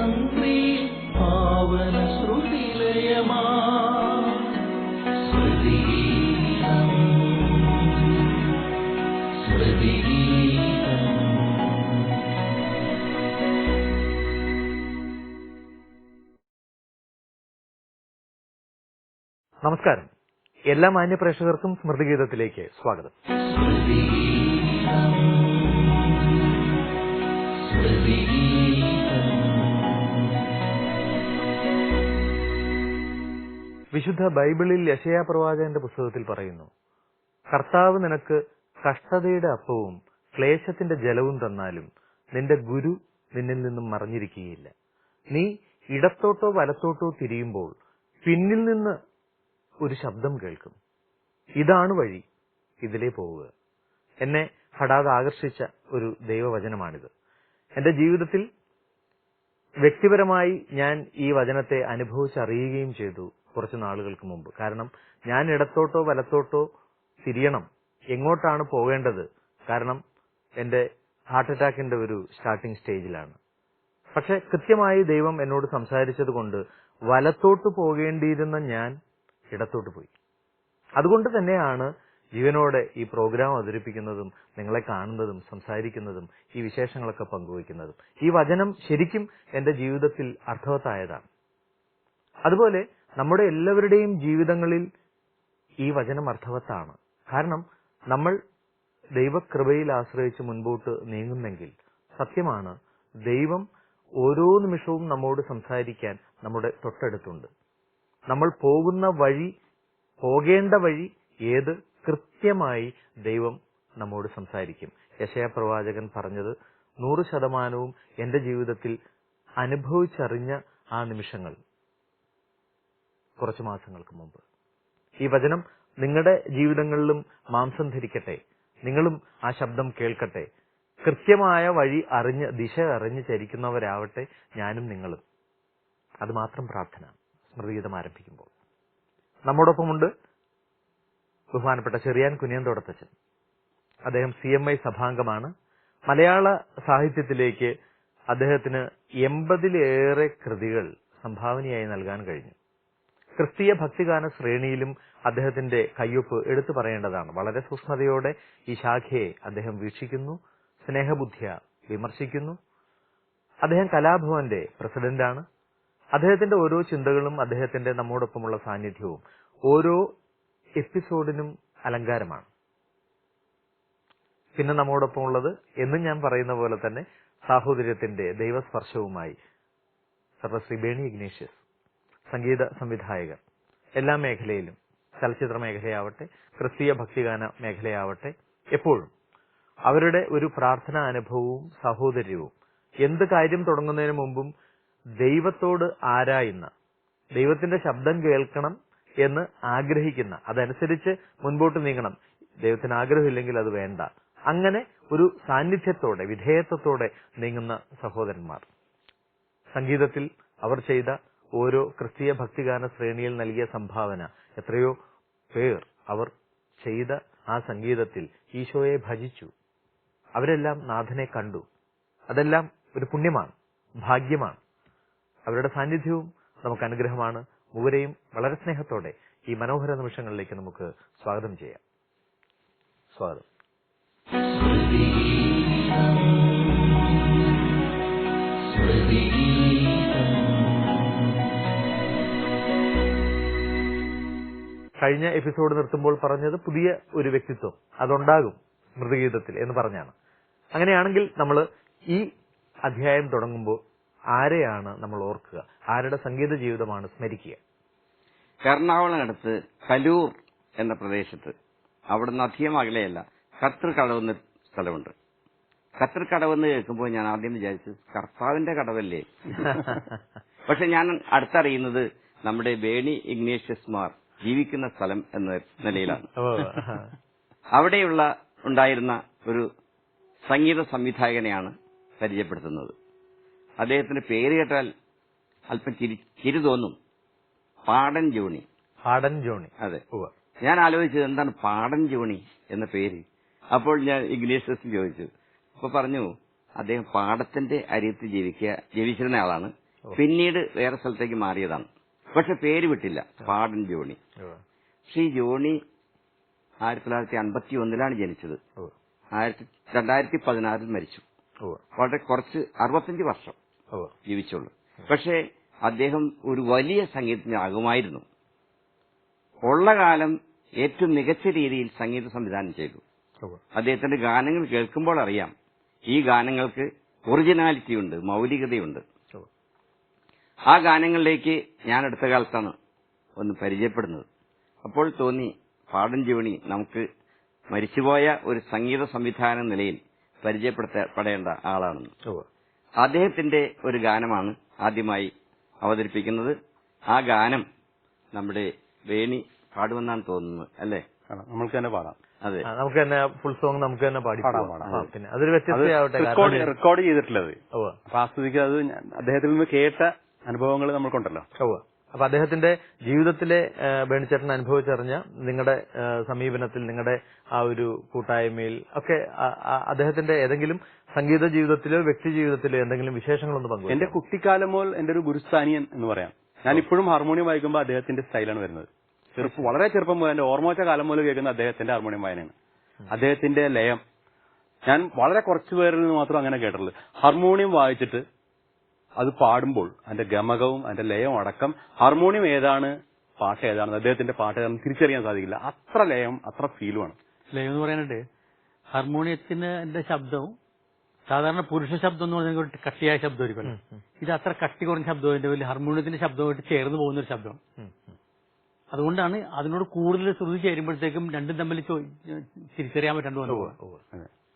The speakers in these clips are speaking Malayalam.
സംഗ്രീ പാവന ശ്രുതിലയമാ സ്മൃതിഗീതം സ്മൃതിഗീതം. നമസ്കാരം. എല്ലാ മാന്യപ്രേക്ഷകർക്കും സ്മൃതിഗീതത്തിലേക്ക് സ്വാഗതം. വിശുദ്ധ ബൈബിളിൽ യെശയ്യാ പ്രവാചകന്റെ പുസ്തകത്തിൽ പറയുന്നു, കർത്താവ് നിനക്ക് കഷ്ടതയുടെ അപ്പവും ക്ലേശത്തിന്റെ ജലവും തന്നാലും നിന്റെ ഗുരു നിന്നിൽ നിന്നും മറഞ്ഞിരിക്കുകയില്ല. നീ ഇടത്തോട്ടോ വലത്തോട്ടോ തിരിയുമ്പോൾ പിന്നിൽ നിന്ന് ഒരു ശബ്ദം കേൾക്കും, ഇതാണ് വഴി, ഇതിലേ പോവുക. എന്നെ ഹഠാത് ആകർഷിച്ച ഒരു ദൈവവചനമാണിത്. എന്റെ ജീവിതത്തിൽ വ്യക്തിപരമായി ഞാൻ ഈ വചനത്തെ അനുഭവിച്ചറിയുകയും ചെയ്തു കുറച്ചു നാളുകൾക്ക് മുമ്പ്. കാരണം ഞാൻ ഇടത്തോട്ടോ വലത്തോട്ടോ തിരിയണം, എങ്ങോട്ടാണ് പോകേണ്ടത്, കാരണം എന്റെ ഹാർട്ട് അറ്റാക്കിന്റെ ഒരു സ്റ്റാർട്ടിംഗ് സ്റ്റേജിലാണ്. പക്ഷെ കൃത്യമായി ദൈവം എന്നോട് സംസാരിച്ചത് കൊണ്ട് വലത്തോട്ട് പോകേണ്ടിയിരുന്ന ഞാൻ ഇടത്തോട്ട് പോയി. അതുകൊണ്ട് തന്നെയാണ് ജീവനോടെ ഈ പ്രോഗ്രാം അവതരിപ്പിക്കുന്നതും നിങ്ങളെ കാണുന്നതും സംസാരിക്കുന്നതും ഈ വിശേഷങ്ങളൊക്കെ പങ്കുവയ്ക്കുന്നതും. ഈ വചനം ശരിക്കും എന്റെ ജീവിതത്തിൽ അർത്ഥവത്തായതാണ്. അതുപോലെ നമ്മുടെ എല്ലാവരുടെയും ജീവിതങ്ങളിൽ ഈ വചനം അർത്ഥവത്താണ്. കാരണം നമ്മൾ ദൈവകൃപയിൽ ആശ്രയിച്ച് മുൻപോട്ട് നീങ്ങുന്നെങ്കിൽ സത്യമാണ്, ദൈവം ഓരോ നിമിഷവും നമ്മോട് സംസാരിക്കാൻ നമ്മുടെ തൊട്ടടുത്തുണ്ട്. നമ്മൾ പോകുന്ന വഴി, പോകേണ്ട വഴി ഏത്, കൃത്യമായി ദൈവം നമ്മോട് സംസാരിക്കും. യെശയ്യാ പ്രവാചകൻ പറഞ്ഞത് 100% എന്റെ ജീവിതത്തിൽ അനുഭവിച്ചറിഞ്ഞ ആ നിമിഷങ്ങൾ കുറച്ചു മാസങ്ങൾക്ക് മുമ്പ്. ഈ വചനം നിങ്ങളുടെ ജീവിതങ്ങളിലും മാംസം ധരിക്കട്ടെ, നിങ്ങളും ആ ശബ്ദം കേൾക്കട്ടെ. കൃത്യമായ വഴി അറിഞ്ഞ്, ദിശ അറിഞ്ഞ് ചരിക്കുന്നവരാവട്ടെ ഞാനും നിങ്ങളും. അത് മാത്രം പ്രാർത്ഥന. സ്മൃതിഗീതം ആരംഭിക്കുമ്പോൾ നമ്മോടൊപ്പമുണ്ട് ബഹുമാനപ്പെട്ട ചെറിയാൻ കുനിയന്തോടത്തച്ഛൻ. അദ്ദേഹം CMI സഭാംഗമാണ്. മലയാള സാഹിത്യത്തിലേക്ക് അദ്ദേഹത്തിന് 80-ലേറെ കൃതികൾ സംഭാവനയായി നൽകാൻ കഴിഞ്ഞു. ക്രിസ്തീയ ഭക്തിഗാന ശ്രേണിയിലും അദ്ദേഹത്തിന്റെ കയ്യൊപ്പ് എടുത്തു പറയേണ്ടതാണ്. വളരെ സൂക്ഷ്മതയോടെ ഈ ശാഖയെ അദ്ദേഹം വീക്ഷിക്കുന്നു, സ്നേഹബുദ്ധിയ വിമർശിക്കുന്നു. അദ്ദേഹം കലാഭവന്റെ പ്രസിഡന്റാണ്. അദ്ദേഹത്തിന്റെ ഓരോ ചിന്തകളും, അദ്ദേഹത്തിന്റെ നമ്മോടൊപ്പമുള്ള സാന്നിധ്യവും ഓരോ എപ്പിസോഡിനും അലങ്കാരമാണ്. പിന്നെ നമ്മോടൊപ്പമുള്ളത് എന്നും ഞാൻ പറയുന്ന പോലെ തന്നെ സാഹോദര്യത്തിന്റെ ദൈവസ്പർശവുമായി സർവശ്രീ ബേണി ഇഗ്നേഷ്യസ്, സംഗീത സംവിധായകർ. എല്ലാ മേഖലയിലും, ചലച്ചിത്ര മേഖലയാവട്ടെ, ക്രിസ്തീയ ഭക്തിഗാന മേഖലയാവട്ടെ, എപ്പോഴും അവരുടെ ഒരു പ്രാർത്ഥനാ അനുഭവവും സഹോദര്യവും, എന്ത് കാര്യം തുടങ്ങുന്നതിന് മുമ്പും ദൈവത്തോട് ആരായുന്ന, ദൈവത്തിന്റെ ശബ്ദം കേൾക്കണം എന്ന് ആഗ്രഹിക്കുന്ന, അതനുസരിച്ച് മുൻപോട്ട് നീങ്ങണം, ദൈവത്തിന് ആഗ്രഹമില്ലെങ്കിൽ അത് വേണ്ട, അങ്ങനെ ഒരു സാന്നിധ്യത്തോടെ, വിധേയത്വത്തോടെ നീങ്ങുന്ന സഹോദരന്മാർ. സംഗീതത്തിൽ അവർ ചെയ്ത ഓരോ ക്രിസ്തീയ ഭക്തിഗാന ശ്രേണിയിൽ നൽകിയ സംഭാവന, എത്രയോ പേർ അവർ ചെയ്ത ആ സംഗീതത്തിൽ ഈശോയെ ഭജിച്ചു. അവരെല്ലാം നാഥനെ കണ്ടു. അതെല്ലാം ഒരു പുണ്യമാണ്, ഭാഗ്യമാണ്. അവരുടെ സാന്നിധ്യവും നമുക്ക് അനുഗ്രഹമാണ്. മൂവരെയും വളരെ സ്നേഹത്തോടെ ഈ മനോഹര നിമിഷങ്ങളിലേക്ക് നമുക്ക് സ്വാഗതം ചെയ്യാം. സ്വാഗതം. കഴിഞ്ഞ എപ്പിസോഡ് നിർത്തുമ്പോൾ പറഞ്ഞത് പുതിയ ഒരു വ്യക്തിത്വം അതുണ്ടാകും സ്മൃതിഗീതത്തിൽ എന്ന് പറഞ്ഞാണ്. അങ്ങനെയാണെങ്കിൽ നമ്മൾ ഈ അധ്യായം തുടങ്ങുമ്പോൾ ആരെയാണ് നമ്മൾ ഓർക്കുക, ആരുടെ സംഗീത ജീവിതമാണ് സ്മരിക്കുക? എറണാകുളത്തിനടുത്ത് കലൂർ എന്ന പ്രദേശത്ത്, അവിടുന്ന് അധികം അകലെയല്ല, കത്തർകടവെന്ന സ്ഥലമുണ്ട്. കത്തർകടവെന്ന് കേൾക്കുമ്പോൾ ഞാൻ ആദ്യം വിചാരിച്ചു കർത്താവിന്റെ കടവല്ലേ. പക്ഷെ ഞാൻ അടുത്തറിയുന്നത് നമ്മുടെ ബേണി ഇഗ്നേഷ്യസ്മാർ ജീവിക്കുന്ന സ്ഥലം എന്ന നിലയിലാണ്. അവിടെയുള്ള ഉണ്ടായിരുന്ന ഒരു സംഗീത സംവിധായകനെയാണ് പരിചയപ്പെടുത്തുന്നത്. അദ്ദേഹത്തിന്റെ പേര് കേട്ടാൽ അല്പം ചിരി തോന്നും. പാടൻ ജോണി. പാടൻ ജോണി. അതെ. ഞാൻ ആലോചിച്ചത് എന്താണ് പാടൻ ജോണി എന്ന പേര്. അപ്പോൾ ഞാൻ ഇഗ്നേഷ്യസ് ചോദിച്ചു. അപ്പൊ പറഞ്ഞു അദ്ദേഹം പാടത്തിന്റെ അരിയത്ത് ജീവിച്ചിരുന്ന ആളാണ്. പിന്നീട് വേറെ സ്ഥലത്തേക്ക് മാറിയതാണ്. പക്ഷെ പേര് വിട്ടില്ല, പാടൻ ജോണി. ശ്രീ ജോണി 1951 ജനിച്ചത്. 2016 മരിച്ചു. വളരെ കുറച്ച് 65 വർഷം ജീവിച്ചുള്ളൂ. പക്ഷേ അദ്ദേഹം ഒരു വലിയ സംഗീതജ്ഞനാകുമായിരുന്നു. ഉള്ള കാലം ഏറ്റവും മികച്ച രീതിയിൽ സംഗീത സംവിധാനം ചെയ്തു. അദ്ദേഹത്തിന്റെ ഗാനങ്ങൾ കേൾക്കുമ്പോൾ അറിയാം ഈ ഗാനങ്ങൾക്ക് ഒറിജിനാലിറ്റി ഉണ്ട്, മൗലികതയുണ്ട്. ആ ഗാനങ്ങളിലേക്ക് ഞാൻ അടുത്ത കാലത്താണ് ഒന്ന് പരിചയപ്പെടുന്നത്. അപ്പോൾ തോന്നി പാടൻ ജോണി നമുക്ക് മരിച്ചുപോയ ഒരു സംഗീത സംവിധാന നിലയിൽ പരിചയപ്പെടുത്തപ്പെടേണ്ട ആളാണെന്ന്. അദ്ദേഹത്തിന്റെ ഒരു ഗാനമാണ് ആദ്യമായി അവതരിപ്പിക്കുന്നത്. ആ ഗാനം നമ്മുടെ വേണി പാടുമെന്നാണ് തോന്നുന്നത്, അല്ലേ? നമുക്ക് തന്നെ പാടാം. അതെ, നമുക്ക് തന്നെ ഫുൾ സോങ് നമുക്ക് തന്നെ പാടാം. പിന്നെ അതൊരു വ്യത്യസ്തമാവട്ടെ, റെക്കോർഡ് ചെയ്തിട്ടുള്ളത്. അപ്പൊ ആസ്വദിക്കുക. അത് അദ്ദേഹത്തിൽ നിന്ന് കേട്ട അനുഭവങ്ങൾ നമ്മൾക്കുണ്ടല്ലോ. അപ്പൊ അദ്ദേഹത്തിന്റെ ജീവിതത്തിലെ ബേണിച്ചേട്ടൻ അനുഭവിച്ചറിഞ്ഞ നിങ്ങളുടെ സമീപനത്തിൽ, നിങ്ങളുടെ ആ ഒരു കൂട്ടായ്മയിൽ ഒക്കെ അദ്ദേഹത്തിന്റെ ഏതെങ്കിലും സംഗീത ജീവിതത്തിലോ വ്യക്തി ജീവിതത്തിലോ എന്തെങ്കിലും വിശേഷങ്ങളൊന്ന് പങ്കുവെക്കും. എന്റെ കുട്ടിക്കാലം മുതൽ എന്റെ ഒരു ഗുരുസ്ഥാനിയൻ എന്ന് പറയാം. ഞാൻ ഇപ്പോഴും ഹാർമോണിയം വായിക്കുമ്പോൾ അദ്ദേഹത്തിന്റെ സ്റ്റൈലാണ് വരുന്നത്. വളരെ ചെറുപ്പം മുതൽ എന്റെ ഓർമ്മവച്ച കാലം മുതൽ കേൾക്കുന്ന അദ്ദേഹത്തിന്റെ ഹാർമോണിയം വായനയാണ്. അദ്ദേഹത്തിന്റെ ലയം ഞാൻ വളരെ കുറച്ചു പേരിൽ നിന്ന് മാത്രം അങ്ങനെ കേട്ടിട്ടുള്ളൂ. ഹാർമോണിയം വായിച്ചിട്ട് അത് പാടുമ്പോൾ അതിന്റെ ഗമകവും അതിന്റെ ലയവും അടക്കം ഹാർമോണിയം ഏതാണ്, പാട്ട് ഏതാണെന്ന്, അദ്ദേഹത്തിന്റെ പാട്ട് ഏതാണെന്ന് തിരിച്ചറിയാൻ സാധിക്കില്ല. അത്ര ലയം, അത്ര ഫീലുമാണ്. ലയം എന്ന് പറയാനായിട്ട് ഹാർമോണിയത്തിന്റെ ശബ്ദവും സാധാരണ പുരുഷ ശബ്ദം എന്ന് പറഞ്ഞാൽ കട്ടിയായ ശബ്ദമായിരിക്കും. ഇത് അത്ര കട്ടി കുറഞ്ഞ ശബ്ദം വലിയ ഹാർമോണിയത്തിന്റെ ശബ്ദമായിട്ട് ചേർന്ന് പോകുന്ന ഒരു ശബ്ദമാണ്. അതുകൊണ്ടാണ് അതിനോട് കൂടുതൽ ശ്രുതി ചേരുമ്പോഴത്തേക്കും രണ്ടും തമ്മിൽ തിരിച്ചറിയാൻ പറ്റാണ്ട് വന്നു.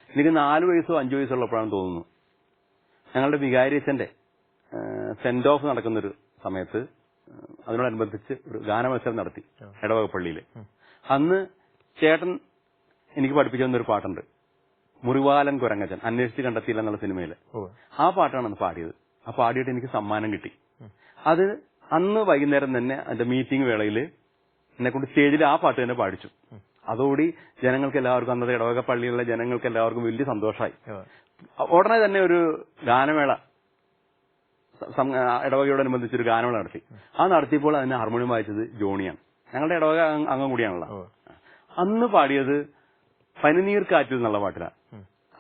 എനിക്ക് 4 വയസ്സോ 5 വയസ്സോ ഉള്ളപ്പോഴാണ് തോന്നുന്നു, ഞങ്ങളുടെ വികാരിയച്ഛന്റെ സെന്റ് ഓഫ് നടക്കുന്നൊരു സമയത്ത് അതിനോടനുബന്ധിച്ച് ഒരു ഗാനമത്സരം നടത്തി ഇടവകപ്പള്ളിയിൽ. അന്ന് ചേട്ടൻ എനിക്ക് പഠിപ്പിച്ചു തന്നൊരു പാട്ടുണ്ട്, മുറിവാലൻ കുരങ്ങച്ചൻ, അന്വേഷിച്ച് കണ്ടെത്തിയില്ല എന്നുള്ള സിനിമയില്. ആ പാട്ടാണ് അന്ന് പാടിയത്. ആ പാടിയിട്ട് എനിക്ക് സമ്മാനം കിട്ടി. അത് അന്ന് വൈകുന്നേരം തന്നെ അതിന്റെ മീറ്റിംഗ് വേളയിൽ എന്നെ കൊണ്ട് സ്റ്റേജിൽ ആ പാട്ട് തന്നെ പാടിച്ചു. അതോടി ജനങ്ങൾക്ക് എല്ലാവർക്കും, അന്നത്തെ ഇടവക പള്ളിയിലുള്ള ജനങ്ങൾക്ക് എല്ലാവർക്കും വലിയ സന്തോഷമായി. ഉടനെ തന്നെ ഒരു ഗാനമേള ഇടവകയോടനുബന്ധിച്ചൊരു ഗാനമേള നടത്തി. ആ നടത്തിയപ്പോൾ അതിന് ഹാർമോണിയം വായിച്ചത് ജോണിയാണ്. ഞങ്ങളുടെ ഇടവക അംഗം കൂടിയാണല്ലോ. അന്ന് പാടിയത് പനിനീർ കാറ്റിൽ എന്നുള്ള പാട്ടിലാണ്.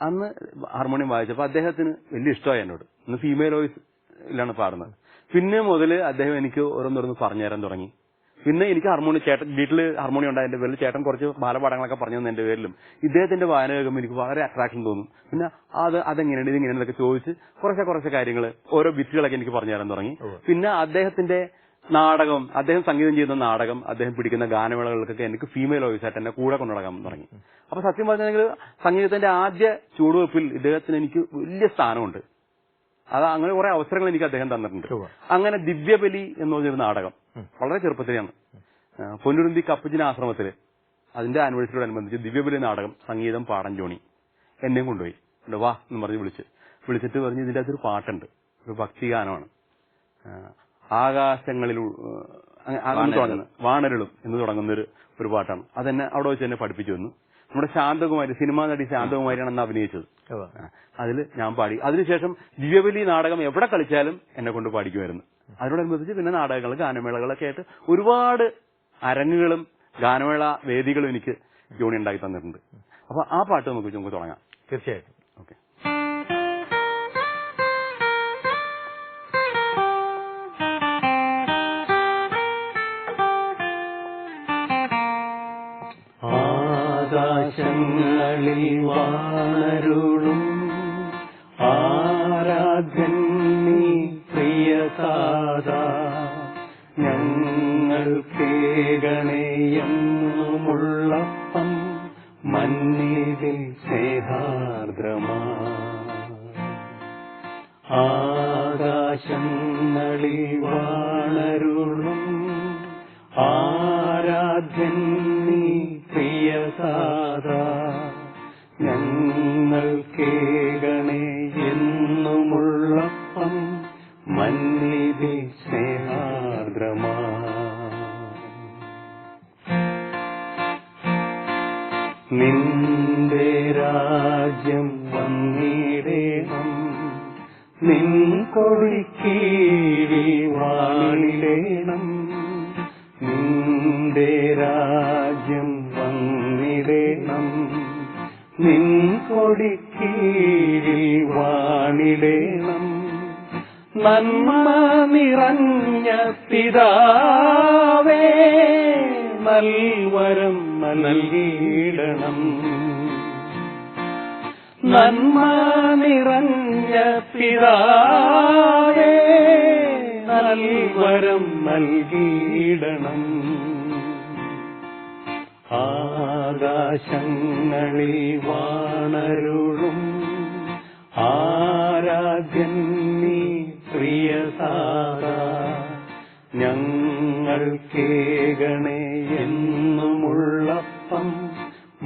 അന്ന് ഹാർമോണിയം വായിച്ചപ്പോൾ അദ്ദേഹത്തിന് വലിയ ഇഷ്ടമായി എന്നോട്. ഇന്ന് ഫീമെയിൽ വോയിസിലാണ് പാടുന്നത്. പിന്നെ മുതൽ അദ്ദേഹം എനിക്ക് ഓരോന്നോരോന്ന് പറഞ്ഞു തരാൻ തുടങ്ങി. പിന്നെ എനിക്ക് ഹാർമോണിയം, ചേട്ടൻ വീട്ടില് ഹാർമോണിയം ഉണ്ടായതിന്റെ പേരിൽ ചേട്ടൻ കുറച്ച് ബാലപാഠങ്ങളൊക്കെ പറഞ്ഞു തന്നെ എന്റെ പേരിലും ഇദ്ദേഹത്തിന്റെ വായന കേൾക്കുമ്പോൾ എനിക്ക് വളരെ അട്രാക്ഷൻ തോന്നും. പിന്നെ അതെങ്ങനെയുണ്ട് ഇതിങ്ങനെയൊക്കെ ചോദിച്ച് കുറച്ച് കാര്യങ്ങൾ, ഓരോ ബിറ്റുകളൊക്കെ എനിക്ക് പറഞ്ഞു തരാൻ തുടങ്ങി. പിന്നെ അദ്ദേഹത്തിന്റെ നാടകം, അദ്ദേഹം സംഗീതം ചെയ്യുന്ന നാടകം, അദ്ദേഹം പിടിക്കുന്ന ഗാനമേളകൾക്കൊക്കെ എനിക്ക് ഫീമെയിൽ വോയിസ് ആയിട്ട് എന്നെ കൂടെ കൊണ്ടുനടക്കാൻ തുടങ്ങി. അപ്പൊ സത്യം പറഞ്ഞെങ്കിൽ സംഗീതത്തിന്റെ ആദ്യ ചുവടുവെപ്പിൽ ഇദ്ദേഹത്തിന് എനിക്ക് വലിയ സ്ഥാനമുണ്ട്. അങ്ങനെ കുറെ അവസരങ്ങൾ എനിക്ക് അദ്ദേഹം തന്നിട്ടുണ്ട്. അങ്ങനെ ദിവ്യബലി എന്ന് പറഞ്ഞൊരു നാടകം വളരെ ചെറുപ്പത്തിലാണ് പൊന്നുരുന്തി കപ്പുജിന ആശ്രമത്തില് അതിന്റെ ആനിവേഴ്സറിയോടനുബന്ധിച്ച് ദിവ്യബലി നാടകം സംഗീതം പാടൻ ജോണി എന്നെയും കൊണ്ടുപോയി. വാ എന്ന് പറഞ്ഞ് വിളിച്ചിട്ട് പറഞ്ഞ് ഇതിന്റെ അകത്തൊരു പാട്ടുണ്ട്, ഒരു ഭക്തിഗാനമാണ്, ആകാശങ്ങളിൽ തുടങ്ങുന്ന വാണരുളും എന്ന് തുടങ്ങുന്ന ഒരു പാട്ടാണ്. അതെന്നെ അവിടെ വെച്ച് തന്നെ പഠിപ്പിച്ചു വന്നു. നമ്മുടെ ശാന്തകുമാരി, സിനിമാ നടി ശാന്തകുമാരിയാണ് അന്ന് അഭിനയിച്ചത്. അതിൽ ഞാൻ പാടി. അതിനുശേഷം ദിവ്യബലി നാടകം എവിടെ കളിച്ചാലും എന്നെ കൊണ്ട് പാടിക്കുമായിരുന്നു. അതിനോടനുബന്ധിച്ച് പിന്നെ നാടകങ്ങൾ, ഗാനമേളകളൊക്കെ ആയിട്ട് ഒരുപാട് അരങ്ങുകളും ഗാനമേള വേദികളും എനിക്ക് ജോണി ഉണ്ടാക്കി തന്നിട്ടുണ്ട്. അപ്പൊ ആ പാട്ട് നമുക്ക് തുടങ്ങാം. തീർച്ചയായിട്ടും. ഓക്കെ. ആകാശങ്ങളിൽ വാണരുളും ആരാധ്യൻ നീ പ്രിയതാതാ, ഞങ്ങൾക്കേകണേയെന്നുമുള്ളപ്പം മന്നിതിൽ സ്നേഹാർദ്രമാ. ആകാശങ്ങളിൽ വാണരുളും ആരാധ്യൻ നീ പ്രിയതാതാ, ഞങ്ങൾക്കേകണേ എന്നുമുള്ളപ്പം മന്നിതിൽ സ്നേഹാർദ്രമാ. നിന്റെ രാജ്യം വന്നിടേണം, നിൻ കൊടിക്കീഴിൽ വാണിടേണം നന്മ നിറഞ്ഞ പിതാവേ നൽവരം നൽകിയിടണം നന്മ നിറഞ്ഞ പിതാവേ നൽവരം നൽകിയിടണം ആകാശങ്ങളിൽ വാണരുളും ആരാധ്യൻ നീ പ്രിയസാദാ ഞങ്ങൾക്കേകണേ എന്നുമുള്ളപ്പം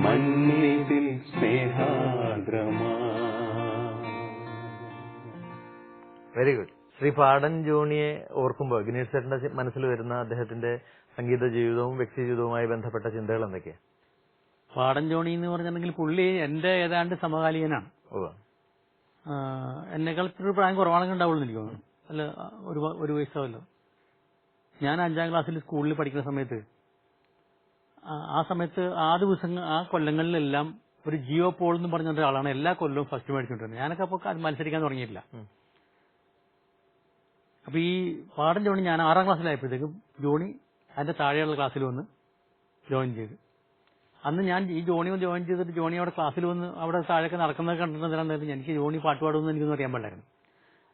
മന്നിതിൽ സ്നേഹാദ്രമാ. Very good. ശ്രീ പാടൻ ജോണിയെ ഓർക്കുമ്പോൾ ഗിനീഷ് ചേട്ടന്റെ മനസ്സിൽ വരുന്ന അദ്ദേഹത്തിന്റെ സംഗീത ജീവിതവും വ്യക്തി ജീവിതവുമായി ബന്ധപ്പെട്ട ചിന്തകൾ എന്തൊക്കെയാ? പാടൻ ജോണി എന്ന് പറഞ്ഞിട്ടുണ്ടെങ്കിൽ പുള്ളി എന്റെ ഏതാണ്ട് സമകാലീനാണ്. എന്നെക്കാൾ ഒരു പ്രായം കുറവാണെങ്കിൽ ഉണ്ടാവുള്ളൂ എനിക്ക് തോന്നുന്നു. അല്ല, ഒരു വയസ്സാവല്ലോ. ഞാൻ 5ാം ക്ലാസ്സിൽ സ്കൂളിൽ പഠിക്കുന്ന സമയത്ത് ആ സമയത്ത് ആ കൊല്ലങ്ങളിലെല്ലാം ഒരു ജിയോ പോൾ എന്ന് പറഞ്ഞ ഒരാളാണ് എല്ലാ കൊല്ലവും ഫസ്റ്റ് മേടിച്ചുകൊണ്ടിരുന്നത്. ഞാനൊക്കെ അപ്പോൾ മത്സരിക്കാൻ തുടങ്ങിയിട്ടില്ല. അപ്പൊ ഈ പാടൻ ജോണി ഞാൻ 6ാം ക്ലാസ്സിലായപ്പോഴത്തേക്കും ജോണി അതിന്റെ താഴെയുള്ള ക്ലാസ്സിൽ വന്ന് ജോയിൻ ചെയ്ത്. അന്ന് ഞാൻ ഈ ജോണി ജോയിൻ ചെയ്തിട്ട് ജോണി അവിടെ ക്ലാസ്സിൽ വന്ന് അവിടെ താഴെയൊക്കെ നടക്കുന്നത് കണ്ടിട്ടുണ്ടെങ്കിൽ എനിക്ക് ജോണി പാട്ട് പാടുമെന്ന് എനിക്കൊന്നും അറിയാൻ പാടില്ലായിരുന്നു.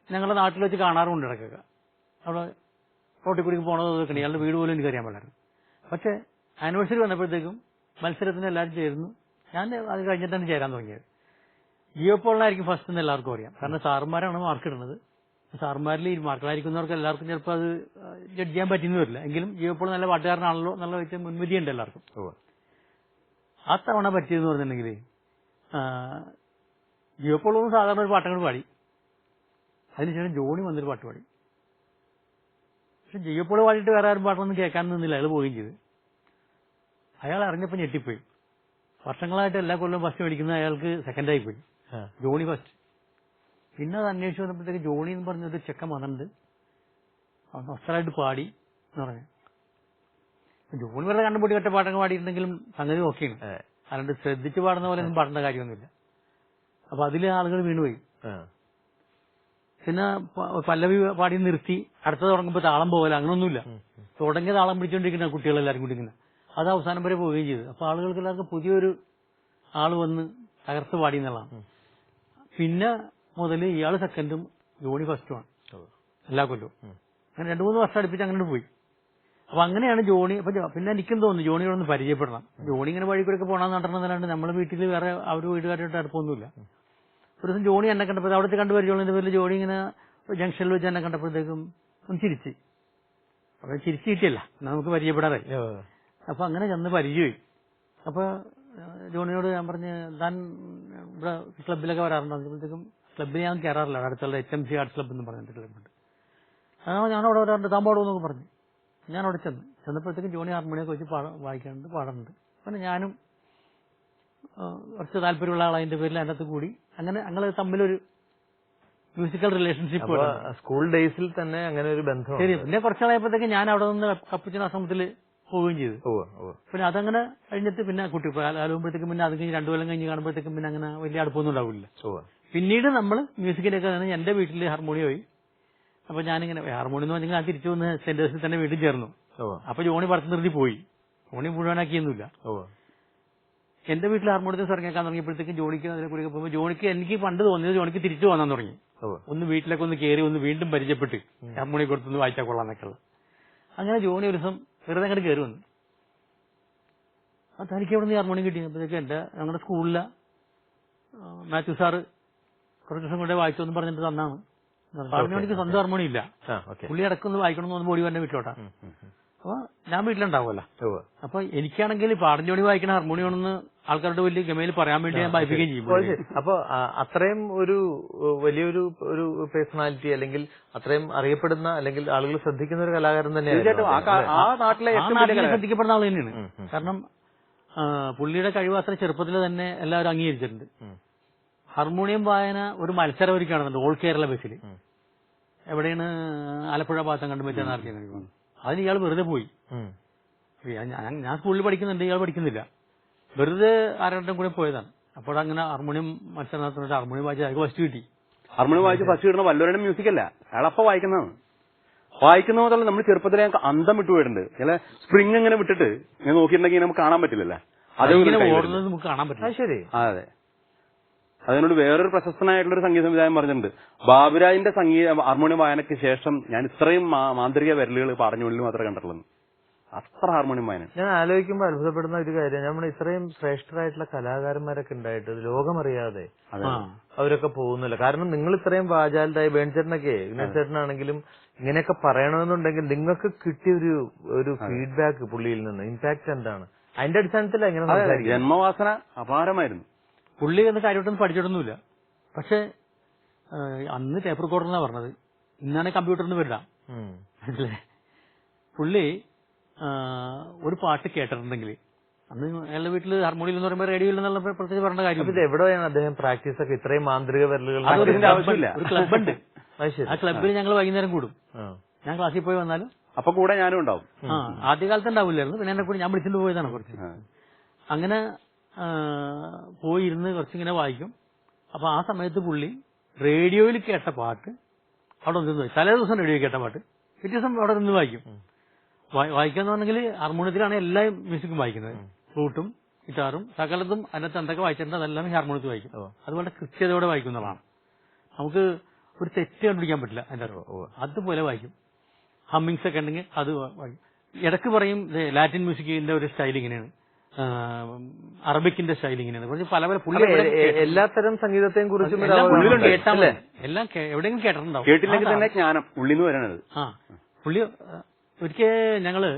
ഞങ്ങളുടെ നാട്ടിൽ വെച്ച് കാണാറുണ്ട് ഇടയ്ക്കൊക്കെ. അവിടെ റോട്ടിൽ കൂടി പോണതൊക്കെ ഇയാളുടെ വീട് പോലും എനിക്കറിയാൻ പാടില്ലായിരുന്നു. പക്ഷെ ആനിവേഴ്സറി വന്നപ്പോഴത്തേക്കും മത്സരത്തിന് എല്ലാവരും ചേർന്നു. ഞാൻ അത് കഴിഞ്ഞിട്ടാണ് ചേരാൻ തുടങ്ങിയത്. ജിയോ പോളിനായിരിക്കും ഫസ്റ്റ് എന്ന് എല്ലാവർക്കും അറിയാം. കാരണം സാറുമാരാണ് മാർക്ക് ഇടുന്നത്. സാറുമാരിൽ ഈ മാർക്കിലായിരിക്കുന്നവർക്ക് എല്ലാവർക്കും ചിലപ്പോൾ അത് ജഡ്ജ് ചെയ്യാൻ പറ്റുന്നു വരില്ല. എങ്കിലും ജിയോ പോൾ നല്ല പാട്ടുകാരനാണല്ലോ എന്നുള്ള വെച്ച് മുൻവിധിയുണ്ട് എല്ലാവർക്കും. ആ തവണ പറ്റിയതെന്ന് പറഞ്ഞിട്ടുണ്ടെങ്കിൽ ജിയോ പോൾ ഒന്ന് സാധാരണ ഒരു പാട്ടങ്ങൾ പാടി. അതിനുശേഷം ജോണി വന്നൊരു പാട്ട് പാടി. പക്ഷെ ജിയോ പോൾ പാടിയിട്ട് വേറെ ആരും പാട്ടൊന്നും കേൾക്കാൻ നിന്നില്ല. അയാൾ പോവുകയും ചെയ്ത്. അയാൾ അറിഞ്ഞപ്പോൾ ഞെട്ടിപ്പോയി. വർഷങ്ങളായിട്ട് എല്ലാ കൊല്ലവും ഫസ്റ്റ് മേടിക്കുന്നത് അയാൾക്ക് സെക്കൻഡായി പോയി. Johnny first. പിന്നെ അത് അന്വേഷിച്ച് വന്നപ്പോഴത്തേക്ക് ജോണി എന്ന് പറഞ്ഞൊരു ചെക്കൻ വന്നിട്ടുണ്ട്. അസറായിട്ട് പാടി എന്ന് പറഞ്ഞു. ജോണി വെറുതെ കണ്ടുപിടി ഒറ്റ പാട്ടൊക്കെ പാടിയിട്ടുണ്ടെങ്കിലും സംഗതി ഓക്കെയാണ്. അല്ലാണ്ട് ശ്രദ്ധിച്ച് പാടുന്ന പോലെ ഒന്നും പാടേണ്ട കാര്യമൊന്നുമില്ല. അപ്പൊ അതിൽ ആളുകൾ വീണുപോയി. പിന്നെ പല്ലവി പാടി നിർത്തി അടുത്ത തുടങ്ങുമ്പോൾ താളം പോകല അങ്ങനൊന്നുമില്ല. തുടങ്ങിയ താളം പിടിച്ചോണ്ടിരിക്കുന്ന കുട്ടികളെല്ലാവരും കൂടി ഇങ്ങനെ അത് അവസാനം വരെ പോവുകയും ചെയ്തു. അപ്പൊ ആളുകൾക്ക് എല്ലാവർക്കും പുതിയൊരു ആള് വന്ന് തകർത്ത് പാടി എന്നുള്ളതാണ്. പിന്നെ മുതൽ ഇയാള് സെക്കൻഡും ജോണി ഫസ്റ്റുമാണ് എല്ലാ കൊല്ലവും. അങ്ങനെ 2-3 വർഷം അടുപ്പിച്ച് അങ്ങനെ പോയി. അപ്പൊ അങ്ങനെയാണ് ജോണി. അപ്പൊ പിന്നെ എനിക്കും തോന്നുന്നു ജോണിയോടൊന്ന് പരിചയപ്പെടണം. ജോണി ഇങ്ങനെ വഴി കൂടെ പോകണമെന്ന് നടന്നതല്ലാണ്ട് നമ്മുടെ വീട്ടിൽ വേറെ അവർ വീട്ടുകാരായിട്ട് അടുപ്പൊന്നുമില്ല. ഒരു ദിവസം ജോണി എന്നെ കണ്ടപ്പോൾ അവിടുത്തെ കണ്ടു പരിചയമുള്ളതിന്റെ പേരിൽ ജോണി ഇങ്ങനെ ജംഗ്ഷനിൽ വെച്ച് എന്നെ കണ്ടപ്പോഴത്തേക്കും ഒന്ന് ചിരിച്ച്. അവിടെ ചിരിച്ചു കിട്ടിയല്ല, നമുക്ക് പരിചയപ്പെടാറായി. അപ്പൊ അങ്ങനെ ചെന്ന് പരിചയമായി. അപ്പൊ ജോണിയോട് ഞാൻ പറഞ്ഞ് താൻ ഇവിടെ ക്ലബിലൊക്കെ വരാറുണ്ടാകുമ്പോഴത്തേക്കും ക്ലബിൽ ഞാൻ കയറാറില്ല. അടുത്തുള്ള HMC ആർട്സ് ക്ലബ് എന്ന് പറഞ്ഞിട്ട് ക്ലബുണ്ട്. ഞാനവിടെ വരാറുണ്ട്. താൻ പാടുമെന്നൊക്കെ പറഞ്ഞു. ഞാൻ അവിടെ ചെന്നപ്പോഴത്തേക്കും ജോണി ഹാർമോണിയൊക്കെ വെച്ച് വായിക്കാറുണ്ട്, പാടുന്നുണ്ട്. പിന്നെ ഞാനും കുറച്ച് താല്പര്യമുള്ള ആളതിന്റെ പേരിൽ അതിനകത്ത് കൂടി അങ്ങനെ ഞങ്ങൾ തമ്മിലൊരു മ്യൂസിക്കൽ റിലേഷൻഷിപ്പ്. സ്കൂൾ ഡേയ്സിൽ തന്നെ അങ്ങനെ ഒരു ബന്ധം. ശരി. പിന്നെ കുറച്ചാളായപ്പോഴത്തേക്ക് ഞാൻ അവിടെ നിന്ന് കപ്പുച്ചിന് ആശ്രമത്തിൽ പോവുകയും ചെയ്തു. പിന്നെ അതങ്ങനെ കഴിഞ്ഞിട്ട് പിന്നെ കുട്ടി ആലുമ്പോഴത്തേക്കും പിന്നെ അത് കഴിഞ്ഞ് 2 കൊല്ലം കഴിഞ്ഞ് കാണുമ്പോഴത്തേക്കും പിന്നെ അങ്ങനെ വലിയ അടുപ്പൊന്നും ഉണ്ടാവില്ല. പിന്നീട് നമ്മൾ മ്യൂസിക്കിനൊക്കെ എന്റെ വീട്ടിൽ ഹാർമോണിയം പോയി. അപ്പൊ ഞാനിങ്ങനെ ഹാർമോണിയം എന്ന് പറഞ്ഞാൽ ഞാൻ തിരിച്ചു വന്ന് സെന്റേഴ്സിൽ തന്നെ വീട്ടിൽ ചേർന്നു. അപ്പൊ ജോണി പഠിത്തം നിർത്തി പോയി. ജോണി മുഴുവനാക്കിയൊന്നുമില്ല. എന്റെ വീട്ടിൽ ഹാർമോണിയത്തിൽ ഇറങ്ങിയേക്കാൻ തുടങ്ങിയപ്പോഴത്തേക്കും ജോണിക്ക് അതിനെ കൂടി പോകുമ്പോൾ ജോണിക്ക് എനിക്ക് പണ്ട് തോന്നിയത് ജോണിക്ക് തിരിച്ചു പോകാൻ തുടങ്ങി. ഒന്ന് വീട്ടിലേക്ക് ഒന്ന് കയറി ഒന്ന് വീണ്ടും പരിചയപ്പെട്ട് ഹാർമോണിയം കൊടുത്തൊന്ന് വായിച്ചാൽ കൊള്ളാന്നൊക്കെയുള്ള. അങ്ങനെ ജോണി ഒരു ദിവസം വെറുതെ അങ്ങോട്ട് കയറി വന്നു. തനിക്ക് എവിടെ നിന്ന് ഹാർമോണിയം കിട്ടിയപ്പോഴത്തേക്ക് ഞങ്ങളുടെ സ്കൂളിലെ മാത്യു സാറ് കുറച്ച് ദിവസം കൂടെ വായിച്ചോന്ന് പറഞ്ഞിട്ട് തന്നാണ്. പറഞ്ഞോണിക്ക് സ്വന്തം ഹാർമോണിയം ഇല്ല. പുള്ളി ഇടക്കൊന്ന് വായിക്കണമെന്ന് തോന്നുമ്പോൾ ഓടി വന്നെ വീട്ടിലോട്ടാ. അപ്പൊ ഞാൻ വീട്ടിലുണ്ടാവുമല്ലോ. അപ്പൊ എനിക്കാണെങ്കിൽ പാടൻ ജോണി വായിക്കണ ഹാർമോണിയമാണെന്ന് ആൾക്കാരുടെ വലിയ ഗമയിൽ പറയാൻ വേണ്ടി ഞാൻ വായിപ്പിക്കുകയും ചെയ്യും. അപ്പൊ അത്രയും ഒരു വലിയൊരു ഒരു പേഴ്സണാലിറ്റി അല്ലെങ്കിൽ അത്രയും അറിയപ്പെടുന്ന അല്ലെങ്കിൽ ആളുകൾ ശ്രദ്ധിക്കുന്ന ഒരു കലാകാരൻ തന്നെയാണ്. ശ്രദ്ധിക്കപ്പെടുന്ന ആൾ തന്നെയാണ്. കാരണം പുള്ളിയുടെ കഴിവ് അത്ര ചെറുപ്പത്തിൽ തന്നെ എല്ലാവരും അംഗീകരിച്ചിട്ടുണ്ട്. ഹാർമോണിയം വായന ഒരു മത്സരം ഒരുക്കുകയാണെന്നുണ്ട് ഓൾ കേരള ബേസിൽ. എവിടെയാണ് ആലപ്പുഴ ഭാഗത്ത് കണ്ടു വെച്ചാൽ നടത്തിയത്. അതിന് ഇയാൾ വെറുതെ പോയി. ഞാൻ സ്കൂളിൽ പഠിക്കുന്നുണ്ട്, ഇയാൾ പഠിക്കുന്നില്ല. വെറുതെ ആരുടെ കൂടെ പോയതാണ്. അപ്പോൾ അങ്ങനെ ഹാർമോണിയം മത്സരം നടത്തുന്ന ഹാർമോണിയം വായിച്ച് അയാൾക്ക് ഫസ്റ്റ് കിട്ടി. ഹാർമോണിയം വായിച്ച് ഫസ്റ്റ് കിട്ടുന്ന വല്ലവരുടെ മ്യൂസിക് അല്ല, അയാളപ്പ വായിക്കുന്നതാണ്. വായിക്കുന്ന മാത്രമല്ല നമ്മൾ ചെറുപ്പത്തിലെ ഞങ്ങൾക്ക് അന്തം വിട്ടു പോയിട്ടുണ്ട്. ചില സ്പ്രിങ് ഇങ്ങനെ വിട്ടിട്ട് ഇങ്ങനെ നോക്കിയിട്ടുണ്ടെങ്കിൽ നമുക്ക് കാണാൻ പറ്റില്ലല്ലോ, ഓടുന്നത് നമുക്ക് കാണാൻ പറ്റില്ല. ശരി. അതെ. അതിനോട് വേറൊരു പ്രശസ്തനായിട്ടുള്ളൊരു സംഗീത സംവിധായകൻ പറഞ്ഞിട്ടുണ്ട്, ബാബുരാജിന്റെ ഹാർമോണിയം വായനയ്ക്ക് ശേഷം ഞാൻ ഇത്രയും മാന്ത്രിക വിരലുകൾ പാടഞ്ഞുള്ളിൽ മാത്രമേ കണ്ടിട്ടുള്ളൂ. അത്ര ഹാർമോണിയം വായന. ഞാൻ ആലോചിക്കുമ്പോൾ അത്ഭുതപ്പെടുന്ന ഒരു കാര്യം, നമ്മൾ ഇത്രയും ശ്രേഷ്ഠരായിട്ടുള്ള കലാകാരന്മാരൊക്കെ ഉണ്ടായിട്ട് ലോകമറിയാതെ അവരൊക്കെ പോകുന്നില്ല. കാരണം നിങ്ങൾ ഇത്രയും വാചാലതായി വേണിച്ചേട്ടനൊക്കെ, വിനോദ് ഇങ്ങനെയൊക്കെ പറയണമെന്നുണ്ടെങ്കിൽ നിങ്ങൾക്ക് കിട്ടിയ ഒരു ഫീഡ്ബാക്ക് പുള്ളിയിൽ നിന്ന് ഇമ്പാക്ട് എന്താണ്? അതിന്റെ അടിസ്ഥാനത്തിൽ എങ്ങനെ ജന്മവാസന അപാരമായിരുന്നു. പുള്ളി എന്ന് കാര്യമായിട്ടൊന്നും പഠിച്ചിട്ടൊന്നുമില്ല. പക്ഷെ അന്ന് ടേപ്പ് റെക്കോർഡർ എന്നാ പറഞ്ഞത്, ഇന്നാണ് കമ്പ്യൂട്ടറിന് വരില്ല. പുള്ളി ഒരു പാട്ട് കേട്ടിട്ടുണ്ടെങ്കിൽ അന്ന് അയാളുടെ വീട്ടിൽ ഹാർമോണിയം എന്ന് പറയുമ്പോൾ റേഡിയോ ഇല്ലെന്നുള്ള പ്രത്യേകിച്ച് പറഞ്ഞ കാര്യം. ഇത് എവിടെയാണ് അദ്ദേഹം പ്രാക്ടീസ് ഒക്കെ ഇത്രയും മാന്ത്രിക വിരലുകൾ? ഒരു ക്ലബ്ബുണ്ട്, ആ ക്ലബ്ബിൽ ഞങ്ങൾ വൈകുന്നേരം കൂടും. ഞാൻ ക്ലാസ്സിൽ പോയി വന്നാലും അപ്പൊ കൂടെ ഞാനും ഉണ്ടാവും. ആദ്യകാലത്ത് ഉണ്ടാവില്ലായിരുന്നു, പിന്നെ എന്നെ കൂടി ഞാൻ വിളിച്ചിട്ട് പോയതാണ് കുറച്ച്. അങ്ങനെ പോയിരുന്ന് കുറച്ചിങ്ങനെ വായിക്കും. അപ്പൊ ആ സമയത്ത് പുള്ളി റേഡിയോയിൽ കേട്ട പാട്ട് അവിടെ നിന്ന് തലേ ദിവസം റേഡിയോയിൽ കേട്ട പാട്ട് പിറ്റേ ദിവസം അവിടെ നിന്ന് വായിക്കും. വായിക്കാന്ന് പറഞ്ഞെങ്കിൽ ഹാർമോണിയത്തിലാണ് എല്ലാ മ്യൂസിക്കും വായിക്കുന്നത്. ഫ്ലൂട്ടും ഗിറ്റാറും സകലത്തും അതിനകത്ത് എന്തൊക്കെ വായിച്ചിട്ടുണ്ട് അതെല്ലാം ഹാർമോണിയത്തിൽ വായിക്കും. അതുപോലെ കൃത്യതയോടെ വായിക്കുന്നതാണ്. നമുക്ക് ഒരു തെറ്റ് കണ്ടുപിടിക്കാൻ പറ്റില്ല അതിന്റെ അതുപോലെ വായിക്കും. ഹമ്മിങ്സ് ഒക്കെ ഉണ്ടെങ്കിൽ അത് വായിക്കും. ഇടയ്ക്ക് പറയും ലാറ്റിൻ മ്യൂസിക്കിന്റെ ഒരു സ്റ്റൈൽ ഇങ്ങനെയാണ്, അറബിക്കിന്റെ സ്റ്റൈൽ ഇങ്ങനെയാണ്. കുറച്ച് പല പല പുള്ളി എല്ലാത്തരം സംഗീതത്തെയും കുറിച്ചും കേട്ടാൽ എല്ലാം എവിടെയെങ്കിലും കേട്ടിട്ടുണ്ടാവും. കേട്ടില്ലെങ്കിൽ തന്നെ ജ്ഞാനം ഉള്ളിന്ന് വരാനത്. പുള്ളി ഒരിക്കൽ ഞങ്ങള്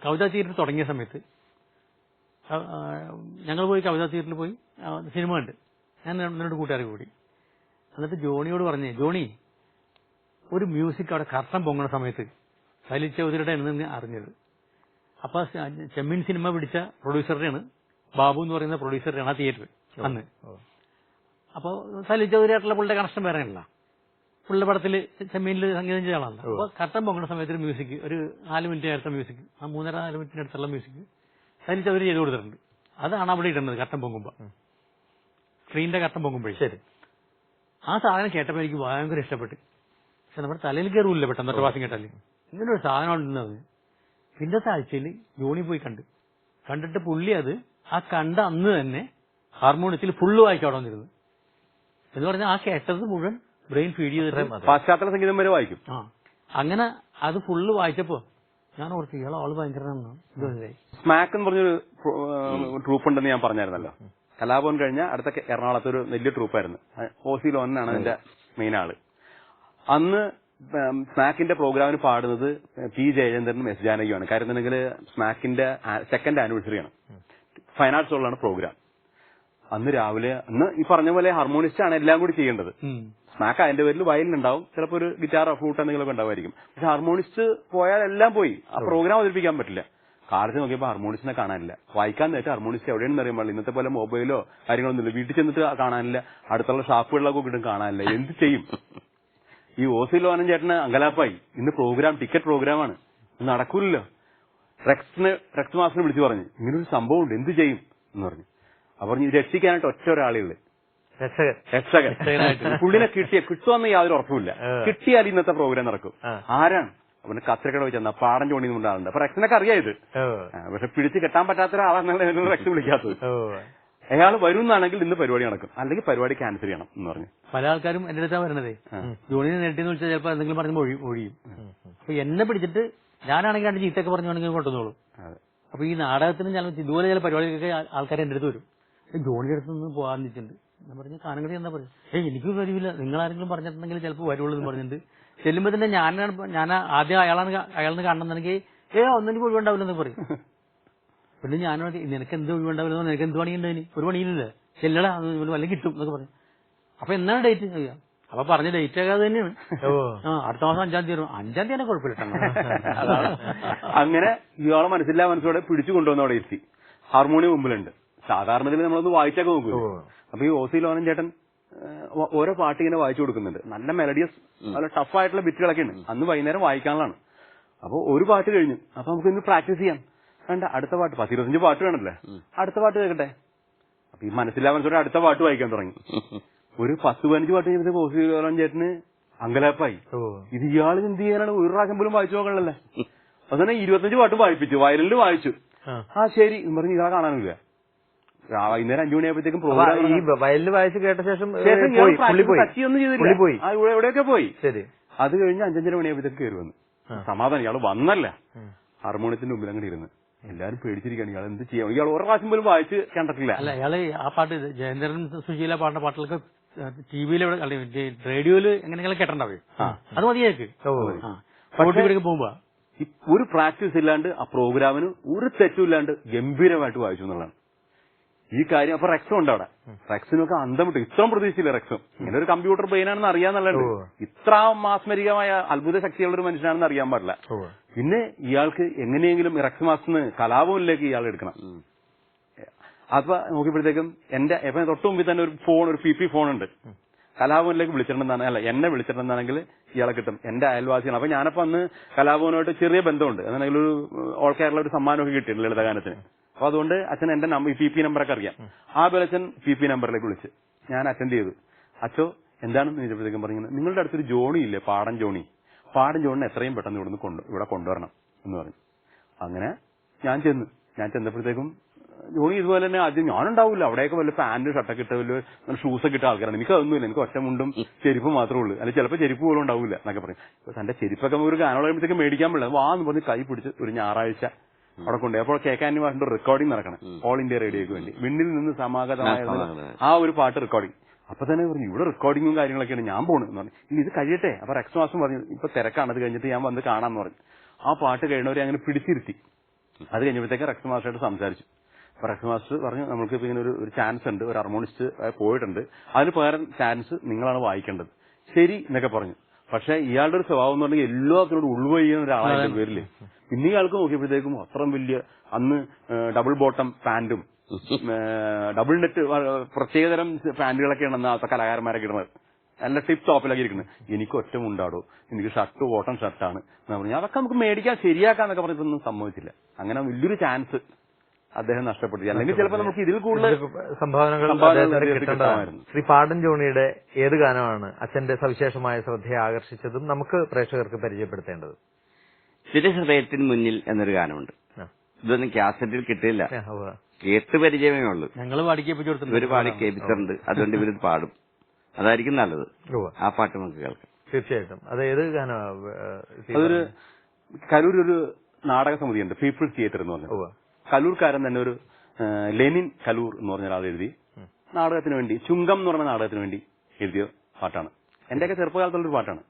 കവിതാ തിയേറ്റർ തുടങ്ങിയ സമയത്ത് ഞങ്ങൾ പോയി കവിതാ തിയേറ്ററിൽ പോയി സിനിമ കണ്ട്. ഞാൻ എന്നോട് കൂട്ടുകാരെ കൂടി. എന്നിട്ട് ജോണിയോട് പറഞ്ഞേ, ജോണി ഒരു മ്യൂസിക് അവിടെ കർട്ടൻ പൊങ്ങണ സമയത്ത് സലിൽ ചൗധരിയുടെ എന്ന് അറിഞ്ഞത്. അപ്പൊ ചെമ്മീൻ സിനിമ പിടിച്ച പ്രൊഡ്യൂസറുടെയാണ്, ബാബു എന്ന് പറയുന്ന പ്രൊഡ്യൂസറുടെയാണ് ആ തിയേറ്റർ അന്ന്. അപ്പൊ സലിൽ ചൗധരിയായിട്ടുള്ള പുള്ളിയുടെ കണക്ഷൻ വേറെ അല്ല, പുള്ളിയുടെ പടത്തിൽ ചെമ്മീനിൽ സംഗീതം ചെയ്ത ആളാണ്. അപ്പൊ കർട്ടൻ പൊങ്ങണ സമയത്ത് ഒരു മ്യൂസിക്, ഒരു 4 മിനിറ്റ് നേരത്തെ മ്യൂസിക്, ആ 3.5-4 മിനിറ്റിന് അടുത്തുള്ള മ്യൂസിക് സലിൽ ചൗധരി ചെയ്ത് കൊടുത്തിട്ടുണ്ട്. അതാണ് അവിടെ ഇടുന്നത് കർട്ടൻ പൊങ്ങുമ്പോ, സ്ക്രീനിന്റെ കർട്ടൻ പൊങ്ങുമ്പോഴേ. ശരി. ആ സാധനം കേട്ടപ്പോൾ എനിക്ക് ഭയങ്കര ഇഷ്ടപ്പെട്ടു. പക്ഷെ നമ്മുടെ തലയിൽ കയറൂല്ല പെട്ടെന്ന് ഒറ്റ പ്രാവശ്യം കേട്ടാല്. ഇങ്ങനെ ഒരു സാധനം ഉണ്ടെന്നത് പിന്നത്തെ ആഴ്ചയിൽ ജോണി പോയി കണ്ടിട്ട് പുള്ളി അത് ആ കണ്ട അന്ന് തന്നെ ഹാർമോണിയത്തിൽ ഫുള്ള് വായിക്കും അവിടെ വന്നിരുന്നു. എന്ന് പറഞ്ഞാൽ ആ കേട്ടത് മുഴുവൻ ബ്രെയിൻ ഫീഡ് ചെയ്തിട്ട് പാശ്ചാത്യ സംഗീതം വരെ വായിക്കും. അങ്ങനെ അത് ഫുള്ള് വായിച്ചപ്പോ ഞാൻ ഓർത്ത് ഇയാളെ ആള് ഭയങ്കര സ്മാക്ക് എന്ന് പറഞ്ഞൊരു ട്രൂപ്പ് ഉണ്ടെന്ന് ഞാൻ പറഞ്ഞായിരുന്നല്ലോ. കലാഭവൻ കഴിഞ്ഞ അടുത്ത എറണാകുളത്ത് ഒരു വലിയ ട്രൂപ്പായിരുന്നു. ഓസി ലോനാണ് അതിന്റെ മെയിൻ ആള്. അന്ന് സ്മാക്കിന്റെ പ്രോഗ്രാമിന് പാടുന്നത് പി ജയചന്ദ്രനും എസ് ജാനകിയുമാണ്. കാര്യം എന്തെങ്കിൽ സ്മാക്കിന്റെ 2nd ആനിവേഴ്സറിയാണ്. ഫൈൻ ആർട്സ് ഹോളിലാണ് പ്രോഗ്രാം. അന്ന് രാവിലെ അന്ന് ഈ പറഞ്ഞ പോലെ ഹാർമോണിസ്റ്റ് ആണ് എല്ലാം കൂടി ചെയ്യേണ്ടത്. സ്മാക്ക് അതിന്റെ പേരിൽ വയലിനുണ്ടാവും, ചിലപ്പോൾ ഒരു ഗിറ്റാർ ഫ്ലൂട്ട് എന്തെങ്കിലുമൊക്കെ ഉണ്ടാവുമായിരിക്കും. പക്ഷെ ഹാർമോണിസ്റ്റ് പോയാൽ എല്ലാം പോയി, ആ പ്രോഗ്രാം അവതരിപ്പിക്കാൻ പറ്റില്ല. കാലത്ത് നോക്കിയപ്പോൾ ഹാർമോണിസ്റ്റിനെ കാണാനില്ല. വായിക്കാൻ നേരത്തെ ഹാർമോണിസ്റ്റ് എവിടെയാണെന്ന് അറിയാൻ പാടില്ല. ഇന്നത്തെ പോലെ മൊബൈലോ കാര്യങ്ങളൊന്നുമില്ല. വീട്ടിൽ ചെന്നിട്ട് കാണാനില്ല, അടുത്തുള്ള ഷാപ്പുകളിലൊക്കെ കിട്ടും കാണാനില്ല. എന്ത് ചെയ്യും? ഈ ഓസി ലോനൻ ചേട്ടന് അങ്കലാപ്പായി. ഇന്ന് പ്രോഗ്രാം ടിക്കറ്റ് പ്രോഗ്രാമാണ്, നടക്കൂലല്ലോ. റെക്സ് മാസ്റ്ററിനെ വിളിച്ചു പറഞ്ഞു ഇങ്ങനൊരു സംഭവം ഉണ്ട്, എന്ത് ചെയ്യും എന്ന് പറഞ്ഞു. അപ്പൊ പറഞ്ഞു രക്ഷിക്കാനായിട്ട് ഒറ്റ ഒരാളേ ഉള്ളു, രക്ഷകൻ. പുള്ളിനെ കിട്ടുമെന്ന് യാതൊരു ഉറപ്പുമില്ല. കിട്ടിയാൽ ഇന്നത്തെ പ്രോഗ്രാം നടക്കും. ആരാണ്? അവന് കത്തിരക്കട വെച്ചാൽ പാടം ചോണി കൊണ്ടാളുണ്ട്. അപ്പൊ റെക്സിനൊക്കെ അറിയാം ഇത്. പക്ഷെ പിടിച്ച് കെട്ടാൻ പറ്റാത്ത ഒരാളാണെന്നുള്ള റെക്സ് വിളിക്കാത്തത്. അയാൾ വരുന്നാണെങ്കിൽ ഇന്ന് പരിപാടി നടക്കും, അല്ലെങ്കിൽ പരിപാടി ക്യാൻസൽ ചെയ്യണം എന്ന് പറഞ്ഞു. പല ആൾക്കാരും എന്റെ അടുത്താ വരണതേ, ജോണിനെ നേരിട്ടെന്ന് വിളിച്ചാൽ ചിലപ്പോൾ എന്തെങ്കിലും പറഞ്ഞ് ഒഴിയും. അപ്പൊ എന്നെ പിടിച്ചിട്ട് ഞാനാണെങ്കിൽ 2 ചീത്തൊക്കെ പറഞ്ഞാണെങ്കിൽ കൊണ്ടുവന്നോളൂ. അപ്പൊ ഈ നാടകത്തിന് ഞാൻ ഇതുപോലെ ചില പരിപാടികളൊക്കെ ആൾക്കാർ എന്റെ അടുത്ത് വരും. ജോണിയുടെ അടുത്ത് നിന്ന് പോകാൻ നിൽച്ചിട്ടുണ്ട്. ഞാൻ പറഞ്ഞു കാനങ്കടി എന്താ പറഞ്ഞു, എനിക്ക് കഴിവില്ല, നിങ്ങളാരെങ്കിലും പറഞ്ഞിട്ടുണ്ടെങ്കിൽ ചിലപ്പോൾ വരുള്ളൂ എന്ന് പറഞ്ഞിട്ട് ചെല്ലുമ്പോ തന്നെ ഞാൻ ആദ്യം അയാളെന്ന് കാണണമെന്നുണ്ടെങ്കിൽ ഒന്നിനും ഒഴിവുണ്ടാവില്ലെന്ന് പറയും. പിന്നെ ഞാനോട് നിനക്ക് എന്ത് ഒഴിവുണ്ടാവില്ല, നിനക്ക് എന്ത് പണിയുണ്ടതിന്, ഒരു പണിയില്ലല്ലേ, ചെല്ലടാ വല്ലതും കിട്ടും എന്നൊക്കെ പറയും. അപ്പൊ എന്നാണ് ഡേറ്റ്? അപ്പൊ പറഞ്ഞ ഡേറ്റ് ആകാതെ തന്നെയാണ്. അടുത്ത മാസം 5-ാം തീയതി വരും. 5-ാം തീയതി തന്നെ കുഴപ്പമില്ല. അങ്ങനെ ഇയാളെ മനസ്സില്ലാ മനസ്സോടെ പിടിച്ചു കൊണ്ടുവന്ന് അവിടെ എത്തി. ഹാർമോണിയം മുമ്പിലുണ്ട്. സാധാരണത്തിൽ നമ്മളൊന്ന് വായിച്ചൊക്കെ നോക്കൂ. അപ്പൊ ഈ ഓസി ലോനൻ ചേട്ടൻ ഓരോ പാട്ട് ഇങ്ങനെ വായിച്ചു കൊടുക്കുന്നുണ്ട്. നല്ല മെലഡിയസ്, നല്ല ടഫായിട്ടുള്ള ബിറ്റുകളൊക്കെ ഉണ്ട്. അന്ന് വൈകുന്നേരം വായിക്കാനുള്ളതാണ്. അപ്പൊ ഒരു പാട്ട് കഴിഞ്ഞു. അപ്പൊ നമുക്ക് ഇന്ന് പ്രാക്ടീസ് ചെയ്യാം. വേണ്ട, അടുത്ത പാട്ട് 10-25 പാട്ട് വേണല്ലേ, അടുത്ത പാട്ട് കേൾക്കട്ടെ. അപ്പൊ ഈ മനസ്സില്ലാ മനസ്സോടെ അടുത്ത പാട്ട് വായിക്കാൻ തുടങ്ങി. ഒരു 10-15 പാട്ട് കഴിഞ്ഞപ്പോഴത്തേക്ക് ഓസിലോലൻ ചേട്ടന് അങ്കലാപ്പായി. ഇത് ഇയാൾ എന്ത് ചെയ്യാനാണ്, ഒരു പ്രാവശ്യം പോലും വായിച്ചു നോക്കണല്ലേ. അതുതന്നെ 25 പാട്ട് വായിപ്പിച്ചു, വയലിൽ വായിച്ചു. ശരി എന്ന് പറഞ്ഞ് ഇയാളെ കാണാനില്ല. വൈകുന്നേരം 5 മണിയായപ്പോഴത്തേക്കും പ്രോഗ്രാം ഈ വയലിൽ വായിച്ച് കേട്ട ശേഷം ടച്ചൊന്നും ചെയ്തില്ല, എവിടെയൊക്കെ പോയി. ശരി, അത് കഴിഞ്ഞ് 5-5:30 മണിയായപ്പോഴത്തേക്ക് കയറി വന്നു. സമാധാനം, ഇയാൾ വന്നല്ല. ഹാർമോണിയത്തിന്റെ മുമ്പിൽ അങ്ങനെ ഇരുന്ന് എല്ലാരും പേടിച്ചിരിക്കുകയാണ്, ഇയാൾ എന്ത് ചെയ്യാം. ഇയാൾ ഒരു പ്രാവശ്യം പോലും വായിച്ച് കണ്ടിട്ടില്ല. അല്ല, ഇയാള് ആ പാട്ട് ജയചന്ദ്രൻ സുശീല പാടുന്ന പാട്ടുകൾക്ക് ടിവിയിൽ റേഡിയോയില് എങ്ങനെയെങ്കിലും കേട്ടിട്ടുണ്ടാവേ, അത് മതിയാക്ക് പോകുമ്പോ. ഒരു പ്രാക്ടീസ് ഇല്ലാണ്ട് ആ പ്രോഗ്രാമിന് ഒരു തെറ്റുമില്ലാണ്ട് ഗംഭീരമായിട്ട് വായിച്ചു എന്നുള്ളതാണ് ഈ കാര്യം. അപ്പൊ റെക്സും ഉണ്ട് അവിടെ. റെക്സിനൊക്കെ അന്തം വിട്ടു, ഇത്രയും പ്രതീക്ഷയില്ല റെക്സും. ഇങ്ങനെ ഒരു കമ്പ്യൂട്ടർ ബ്രെയിനാണെന്ന് അറിയാന്നുള്ളത്, ഇത്ര മാസ്മരികമായ അത്ഭുത ശക്തിയുള്ള ഒരു മനുഷ്യനാണെന്ന് അറിയാൻ പാടില്ല. പിന്നെ ഇയാൾക്ക് എങ്ങനെയെങ്കിലും റെക്സ് മാസ്റ്ററിന് കലാഭവനിലേക്ക് ഇയാൾ എടുക്കണം. അപ്പൊ നോക്കിയപ്പോഴത്തേക്കും എന്റെ തൊട്ട് മുമ്പിൽ തന്നെ ഒരു PP ഫോൺ ഉണ്ട്. കലാഭവനിലേക്ക് വിളിച്ചിട്ടുണ്ടെന്നാണ്, അല്ല എന്നെ വിളിച്ചിട്ടുണ്ടെന്നാണെങ്കിൽ ഇയാളെ കിട്ടും. എന്റെ അയൽവാസിയാണ്. അപ്പൊ ഞാനപ്പോ അന്ന് കലാഭവനുമായിട്ട് ചെറിയ ബന്ധമുണ്ട്. അതാണെങ്കിൽ ഒരു ഓൾ കേരള ഒരു സമ്മാനമൊക്കെ കിട്ടിയിട്ടുണ്ട് ലളിതഗാനത്തിന്. അപ്പൊ അതുകൊണ്ട് അച്ഛൻ എന്റെ PP നമ്പറൊക്കെ അറിയാം. ആ ബലച്ചൻ PP നമ്പറിലേക്ക് വിളിച്ച് ഞാൻ അറ്റൻഡ് ചെയ്തു. അച്ഛോ എന്താണെന്ന് ചോദിച്ചപ്പോഴത്തേക്കും പറഞ്ഞു, നിങ്ങളുടെ അടുത്തൊരു ജോണി ഇല്ലേ, പാടൻ ജോണിനെ എത്രയും പെട്ടെന്ന് ഇവിടെ കൊണ്ടുവരണം എന്ന് പറഞ്ഞു. അങ്ങനെ ഞാൻ ചെന്നപ്പോഴത്തേക്കും ജോണി ഇതുപോലെ തന്നെ ആദ്യം ഞാനുണ്ടാവില്ല, അവിടെയൊക്കെ വല്ല പാന്റ് ഷർട്ടൊക്കെ ഇട്ട വല്ല ഷൂസൊക്കെ ഇട്ട ആൾക്കാരാണ്. എനിക്ക് അതൊന്നുമില്ല, എനിക്ക് ഒറ്റ മുണ്ടും ചെരുപ്പ് മാത്രമേ ഉള്ളൂ. അല്ലെങ്കിൽ ചിലപ്പോൾ ചെരുപ്പ് പോലും ഉണ്ടാവില്ല എന്നൊക്കെ പറയും. തന്റെ ചെരുപ്പൊക്കെ ഒരു ഗാനം കഴിയുമ്പോഴത്തേക്ക് മേടിക്കാൻ പറ്റില്ല. വാന്ന് പറഞ്ഞ് കൈ പിടിച്ച് ഒരു ഞായറാഴ്ച അവിടെ കൊണ്ടുപോയി. അപ്പോൾ KK മാഷിന്റെ റെക്കോർഡിംഗ് നടക്കണം ഓൾ ഇന്ത്യ റേഡിയോയ്ക്ക് വേണ്ടി. വിണ്ണിൽ നിന്ന് സമാഗതമായ ആ ഒരു പാട്ട് റെക്കോർഡിംഗ്. അപ്പൊ തന്നെ പറഞ്ഞു ഇവിടെ റെക്കോർഡിങ്ങും കാര്യങ്ങളൊക്കെയാണ്, ഞാൻ പോണു എന്ന് പറഞ്ഞു. ഇത് കഴിയട്ടെ. അപ്പൊ റെക്സ് മാസം പറഞ്ഞു ഇപ്പൊ തിരക്കാണ്, അത് കഴിഞ്ഞിട്ട് ഞാൻ വന്ന് കാണാന്ന് പറഞ്ഞു. ആ പാട്ട് കഴിഞ്ഞവരെ അങ്ങനെ പിടിച്ചിരുത്തി. അത് കഴിഞ്ഞപ്പോഴത്തേക്ക് റെക്സ് മാസ്റ്ററായിട്ട് സംസാരിച്ചു. അപ്പൊ റെക്സ് മാസ്റ്റർ പറഞ്ഞു നമ്മൾക്ക് ഇപ്പൊ ഇങ്ങനെ ഒരു ചാൻസ് ഉണ്ട്, ഒരു ഹാർമോണിസ്റ്റ് പോയിട്ടുണ്ട്, അതിന് പകരം ചാൻസ് നിങ്ങളാണ് വായിക്കേണ്ടത്. ശരി എന്നൊക്കെ പറഞ്ഞു. പക്ഷെ ഇയാളുടെ ഒരു സ്വഭാവം എന്ന് പറഞ്ഞാൽ എല്ലാത്തിനോട് ഉൾവഴിയുന്ന ഒരാളായ പേരില് പിന്നെ ഇയാൾക്ക് നോക്കിയപ്പോഴത്തേക്കും അത്രയും വലിയ അന്ന് ഡബിൾ ബോട്ടം പാന്റും ഡബിൾ നെറ്റ് പ്രത്യേകതരം പാന്റുകളൊക്കെയാണ് അന്ന് അവിടുത്തെ കലാകാരന്മാരൊക്കെ ഇടുന്നത്. നല്ല ടിപ്പ് ടോപ്പിലൊക്കെ ഇരിക്കുന്നത്. എനിക്ക് ഒറ്റ മുണ്ടാടോ, എനിക്ക് ഷർട്ട് ബോട്ടം ഷർട്ടാണ് എന്ന് പറഞ്ഞു. അതൊക്കെ നമുക്ക് മേടിക്കാൻ ശരിയാക്കാന്നൊക്കെ പറഞ്ഞിട്ടൊന്നും സംഭവിച്ചില്ല. അങ്ങനെ വലിയൊരു ചാൻസ് അദ്ദേഹം നഷ്ടപ്പെട്ടു. അല്ലെങ്കിൽ ചിലപ്പോൾ നമുക്ക് ഇതിൽ കൂടുതൽ സംഭാവനകൾ കിട്ടേണ്ടതായിരുന്നു. ശ്രീ പാടൻ ജോണിയുടെ ഏത് ഗാനമാണ് അച്ഛന്റെ സവിശേഷമായ ശ്രദ്ധയെ ആകർഷിച്ചതും നമുക്ക് പ്രേക്ഷകർക്ക് പരിചയപ്പെടുത്തേണ്ടത്? ചില ഹൃദയത്തിന് മുന്നിൽ എന്നൊരു ഗാനമുണ്ട്. ഇതൊന്നും കാസറ്റിൽ കിട്ടില്ല, കേട്ട് പരിചയമേ ഉള്ളൂ. ഞങ്ങൾ ഇവര് പാടി കേൾപ്പിച്ചിട്ടുണ്ട്, അതുകൊണ്ട് ഇവരിത് പാടും. അതായിരിക്കും നല്ലത്. ആ പാട്ട് നമുക്ക് കേൾക്കാം. തീർച്ചയായിട്ടും. അത് ഏത് ഗാനമാണ്? അതൊരു കലൂർ ഒരു നാടക സമിതിയുണ്ട്, പീപ്പിൾസ് തിയേറ്റർ എന്ന് പറഞ്ഞു. കലൂർക്കാരൻ തന്നെ ഒരു ലെനിൻ കലൂർ എന്ന് പറഞ്ഞ ഒരാൾ എഴുതി നാടകത്തിന് വേണ്ടി, ചുങ്കം എന്ന് പറഞ്ഞ നാടകത്തിന് വേണ്ടി എഴുതിയ പാട്ടാണ്. എന്റെയൊക്കെ ചെറുപ്പകാലത്തുള്ളൊരു പാട്ടാണ്.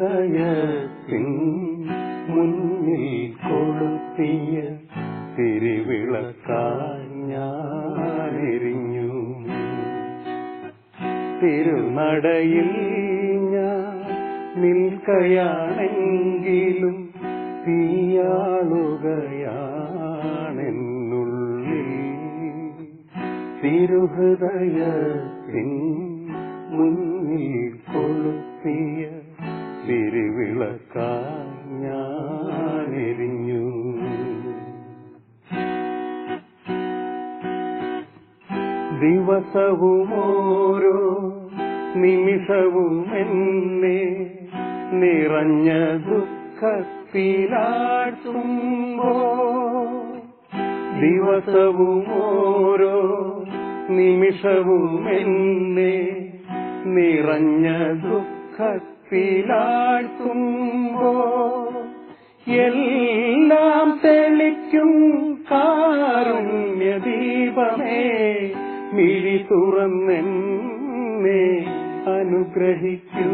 തിരുഹൃദയത്തിൻ മുന്നിൽ കൊളുത്തിയ തിരുവിളക്കാൽ ഞാനെരിഞ്ഞു, തിരുനടയിൽ ഞാൻ നിൽക്കയാണെങ്കിലും തീയാളുകയാണെന്നുള്ളിൽ. തിരുഹൃദയത്തിൻ മുന്നിൽ കൊളുത്തിയ തിരുവിളക്കാൽ ഞാനെരിഞ്ഞു. ദിവസവും ഓരോ നിമിഷവും എന്നെ നിറഞ്ഞ ദുഃഖത്തിലാഴ്ത്തുമ്പോ, ദിവസവും ഓരോ നിമിഷവും എന്നെ നിറഞ്ഞ ദുഃഖത്തിലാഴ്ത്തുമ്പോ, എല്ലാം തെളിക്കും കാരുണ്യദീപമേ മിഴി തുറന്നെന്നെ അനുഗ്രഹിക്കൂ.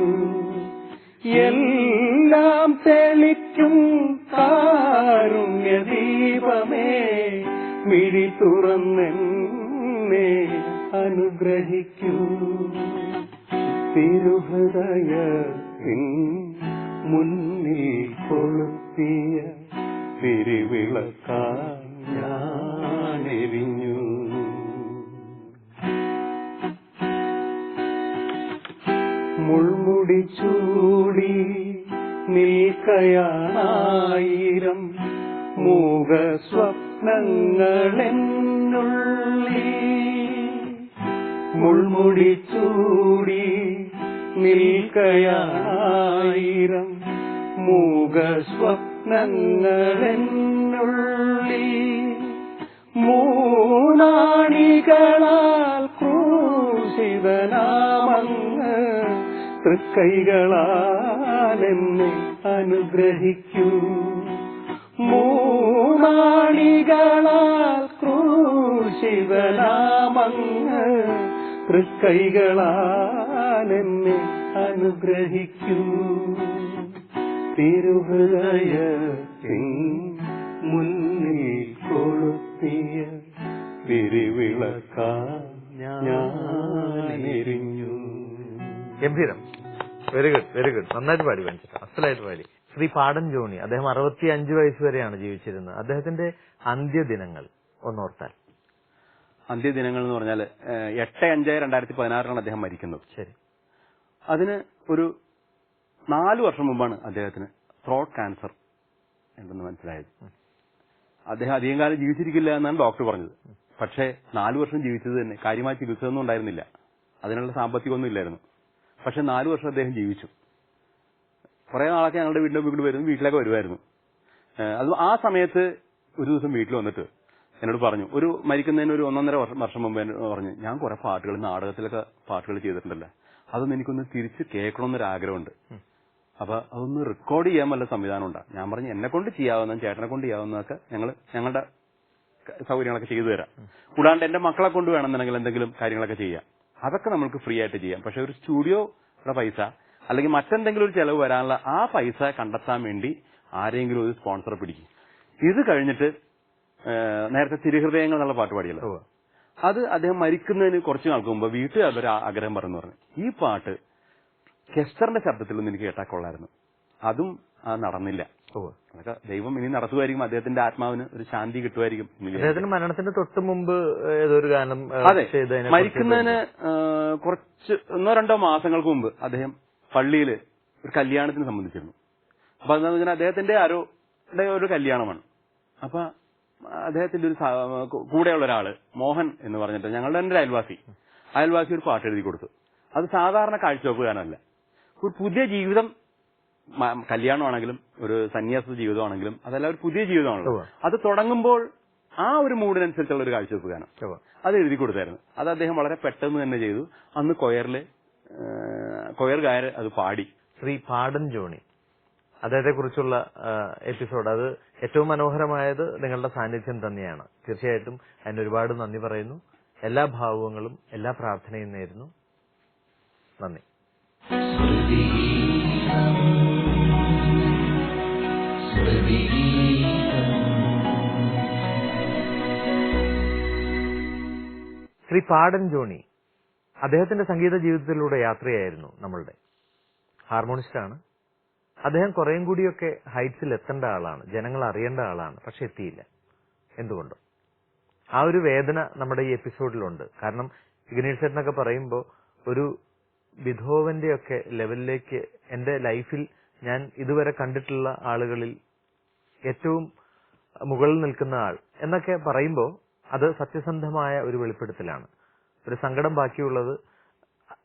എല്ലാം തെളിക്കും കാരുണ്യദീപമേ മിഴി തുറന്നെന്നെ അനുഗ്രഹിക്കൂ. തിരുഹൃദയത്തിൻ മുന്നിൽ മുന്നിൽ കൊളുത്തിയ തിരുവിളക്കായി ഞാനെരിഞ്ഞു. മുൾമുടി ചൂടി നിൽക്കയാണായിരം മൂക സ്വപ്നങ്ങളെന്നുള്ളിൽ. മുൾമുടി ചൂടി നിൽക്കയായിരം മൂക സ്വപ്നങ്ങളെന്നുള്ളിൽ. മൂന്നാണികളാൽ ക്രൂശിതനാമങ്ങ് തൃക്കൈകളാലെന്നെ അനുഗ്രഹിക്കൂ. മൂന്നാണികളാൽ ക്രൂശിതനാമങ്ങ് തൃക്കൈകളാലെന്നെ അനുഗ്രഹിക്കൂ. തിരുഹൃദയത്തിൻ മുന്നിൽ കൊളുത്തിയ തിരുവിളക്കായി ഞാനെരിഞ്ഞു. ഗംഭീരം. Very good, very good. നന്നായിട്ട് പാടി വാങ്ങിച്ചിട്ട്, അസലായിട്ട് പാടി. ശ്രീ പാടൻ ജോണി, അദ്ദേഹം 65 വയസ്സ് വരെയാണ് ജീവിച്ചിരുന്നത്. അദ്ദേഹത്തിന്റെ അന്ത്യദിനങ്ങൾ ഒന്നോർത്താൽ. അന്ത്യദിനങ്ങൾ എന്ന് പറഞ്ഞാൽ 8/5/2016 അദ്ദേഹം മരിക്കുന്നത്. ശരി. അതിന് ഒരു 4 വർഷം മുമ്പാണ് അദ്ദേഹത്തിന് ത്രോട്ട് ക്യാൻസർ ഉണ്ടെന്ന് മനസ്സിലായത്. അദ്ദേഹം അധികം കാലം ജീവിച്ചിരിക്കില്ല എന്നാണ് ഡോക്ടർ പറഞ്ഞത്. പക്ഷേ 4 വർഷം ജീവിച്ചത് തന്നെ. കാര്യമായ ചികിത്സയൊന്നും ഉണ്ടായിരുന്നില്ല, അതിനുള്ള സാമ്പത്തികമൊന്നും ഇല്ലായിരുന്നു. പക്ഷെ 4 വർഷം അദ്ദേഹം ജീവിച്ചു. കുറെ നാളൊക്കെ ഞങ്ങളുടെ വീട്ടിലൊക്കെ വരുമായിരുന്നു. അത് ആ സമയത്ത് ഒരു ദിവസം വീട്ടിൽ വന്നിട്ട് എന്നോട് പറഞ്ഞു, ഒരു മരിക്കുന്നതിന് ഒരു 1.5 വർഷം മുമ്പ് പറഞ്ഞു, ഞാൻ കുറെ പാട്ടുകൾ, നാടകത്തിലൊക്കെ പാട്ടുകൾ ചെയ്തിട്ടുണ്ടല്ലോ, അതൊന്നും എനിക്കൊന്ന് തിരിച്ച് കേൾക്കണമെന്നൊരു ആഗ്രഹമുണ്ട്. അപ്പൊ അതൊന്ന് റെക്കോർഡ് ചെയ്യാൻ വല്ല സംവിധാനം ഉണ്ടാ? ഞാൻ പറഞ്ഞു, എന്നെ കൊണ്ട് ചെയ്യാവുന്ന, ചേട്ടനെ കൊണ്ട് ചെയ്യാവുന്നതൊക്കെ ഞങ്ങളുടെ സൗകര്യങ്ങളൊക്കെ ചെയ്തു തരാം. കൂടാണ്ട് എന്റെ മക്കളെ കൊണ്ട് വേണമെന്നുണ്ടെങ്കിൽ എന്തെങ്കിലും കാര്യങ്ങളൊക്കെ ചെയ്യാം. അതൊക്കെ നമുക്ക് ഫ്രീ ആയിട്ട് ചെയ്യാം. പക്ഷെ ഒരു സ്റ്റുഡിയോയുടെ പൈസ അല്ലെങ്കിൽ മറ്റെന്തെങ്കിലും ഒരു ചെലവ് വരാനുള്ള ആ പൈസ കണ്ടെത്താൻ വേണ്ടി ആരെങ്കിലും ഒരു സ്പോൺസറെ പിടിക്കും. ഇത് കഴിഞ്ഞിട്ട് നേരത്തെ തിരുഹൃദയങ്ങൾ എന്നുള്ള പാട്ട് പാടിയല്ലോ, അത് അദ്ദേഹം മരിക്കുന്നതിന് കുറച്ച് നാൾക്ക് മുമ്പ് വീട്ടുകാരുടെ ആഗ്രഹം പറഞ്ഞു. ഈ പാട്ട് കെസ്റ്ററിന്റെ ശബ്ദത്തിലൊന്നും എനിക്ക് കേട്ടാൽ കൊള്ളായിരുന്നു. അതും നടന്നില്ല. അതൊക്കെ ദൈവം ഇനി നടത്തുമായിരിക്കും. അദ്ദേഹത്തിന്റെ ആത്മാവിന് ഒരു ശാന്തി കിട്ടുമായിരിക്കും. അദ്ദേഹത്തിന്റെ മരണത്തിന് തൊട്ട് മുമ്പ് ഏതൊരു ഗാനം, അതെ, മരിക്കുന്നതിന് കുറച്ച് 1-2 മാസങ്ങൾക്ക് മുമ്പ് അദ്ദേഹം പള്ളിയിൽ ഒരു കല്യാണത്തിന് സംബന്ധിച്ചിരുന്നു. അപ്പൊ അതെന്ന് വെച്ചാൽ അദ്ദേഹത്തിന്റെ ആരോടെ ഒരു കല്യാണമാണ്. അപ്പൊ അദ്ദേഹത്തിന്റെ ഒരു കൂടെയുള്ള ഒരാള് മോഹൻ എന്ന് പറഞ്ഞിട്ട് ഞങ്ങളുടെ തന്നെ അയൽവാസി ഒരു പാട്ട് എഴുതി കൊടുത്തു. അത് സാധാരണ കാഴ്ചവെപ്പുകാരനല്ല, ഒരു പുതിയ ജീവിതം. കല്യാണമാണെങ്കിലും ഒരു സന്യാസ ജീവിതമാണെങ്കിലും അതെല്ലാം ഒരു പുതിയ ജീവിതമാണല്ലോ. അത് തുടങ്ങുമ്പോൾ ആ ഒരു മൂഡിനനുസരിച്ചുള്ള ഒരു കാഴ്ചവെപ്പുകാരൻ അത് എഴുതി കൊടുത്തായിരുന്നു. അത് അദ്ദേഹം വളരെ പെട്ടെന്ന് തന്നെ ചെയ്തു. അന്ന് കൊയർകാര് അത് പാടി. ശ്രീ പാടൻ ജോണി, അദ്ദേഹത്തെ കുറിച്ചുള്ള എപ്പിസോഡ്, അത് ഏറ്റവും മനോഹരമായത് നിങ്ങളുടെ സാന്നിധ്യം തന്നെയാണ്. തീർച്ചയായിട്ടും അതിന് ഒരുപാട് നന്ദി പറയുന്നു. എല്ലാ ഭാവുകങ്ങളും എല്ലാ പ്രാർത്ഥനയും നേരുന്നു. നന്ദി. ശ്രീ പാടൻ ജോണി അദ്ദേഹത്തിന്റെ സംഗീത ജീവിതത്തിലൂടെ യാത്രയായിരുന്നു നമ്മളുടെ. ഹാർമോണിസ്റ്റാണ് അദ്ദേഹം. കുറേയും കൂടിയൊക്കെ ഹൈറ്റ്സിൽ എത്തേണ്ട ആളാണ്, ജനങ്ങൾ അറിയേണ്ട ആളാണ്. പക്ഷെ എത്തിയില്ല. എന്തുകൊണ്ടോ ആ ഒരു വേദന നമ്മുടെ ഈ എപ്പിസോഡിലുണ്ട്. കാരണം ഇഗ്നേഷ് ചേട്ടനൊക്കെ പറയുമ്പോൾ ഒരു ബിഥോവന്റെയൊക്കെ ലെവലിലേക്ക് എന്റെ ലൈഫിൽ ഞാൻ ഇതുവരെ കണ്ടിട്ടുള്ള ആളുകളിൽ ഏറ്റവും മുകളിൽ നിൽക്കുന്ന ആൾ എന്നൊക്കെ പറയുമ്പോൾ അത് സത്യസന്ധമായ ഒരു വെളിപ്പെടുത്തലാണ്. ഒരു സങ്കടം ബാക്കിയുള്ളത്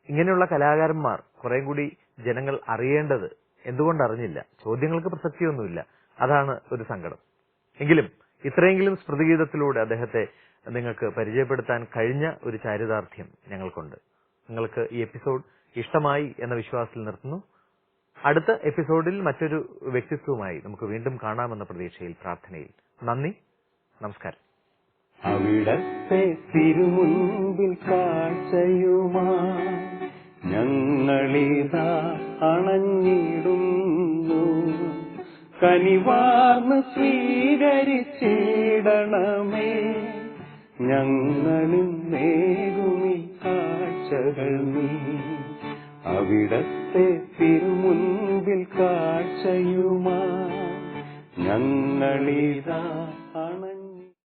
ഇങ്ങനെയുള്ള കലാകാരന്മാർ കുറെ കൂടി ജനങ്ങൾ അറിയേണ്ടത് എന്തുകൊണ്ട് അറിഞ്ഞില്ല. ചോദ്യങ്ങൾക്ക് പ്രസക്തിയൊന്നുമില്ല, അതാണ് ഒരു സങ്കടം. എങ്കിലും ഇത്രയെങ്കിലും സ്മൃതിഗീതത്തിലൂടെ അദ്ദേഹത്തെ നിങ്ങൾക്ക് പരിചയപ്പെടുത്താൻ കഴിഞ്ഞ ഒരു ചാരിതാർത്ഥ്യം ഞങ്ങൾക്കുണ്ട്. നിങ്ങൾക്ക് ഈ എപ്പിസോഡ് ഇഷ്ടമായി എന്ന വിശ്വാസത്തിൽ നിർത്തുന്നു. അടുത്ത എപ്പിസോഡിൽ മറ്റൊരു വ്യക്തിത്വവുമായി നമുക്ക് വീണ്ടും കാണാമെന്ന പ്രതീക്ഷയിൽ, പ്രാർത്ഥനയിൽ. നന്ദി, നമസ്കാരം. അവിടത്തെ തിരുമുൻപിൽ കാഴ്ചയുമാ ഞങ്ങളിതാ അണഞ്ഞിടുന്നു. കനിവാർന്ന് സ്വീകരിച്ചിടണമേ ഞങ്ങളിൽ നേരുമി കാഴ്ചകൾ നീ. അവിടത്തെ തിരുമുൻപിൽ കാഴ്ചയുമാ ഞങ്ങളിതാ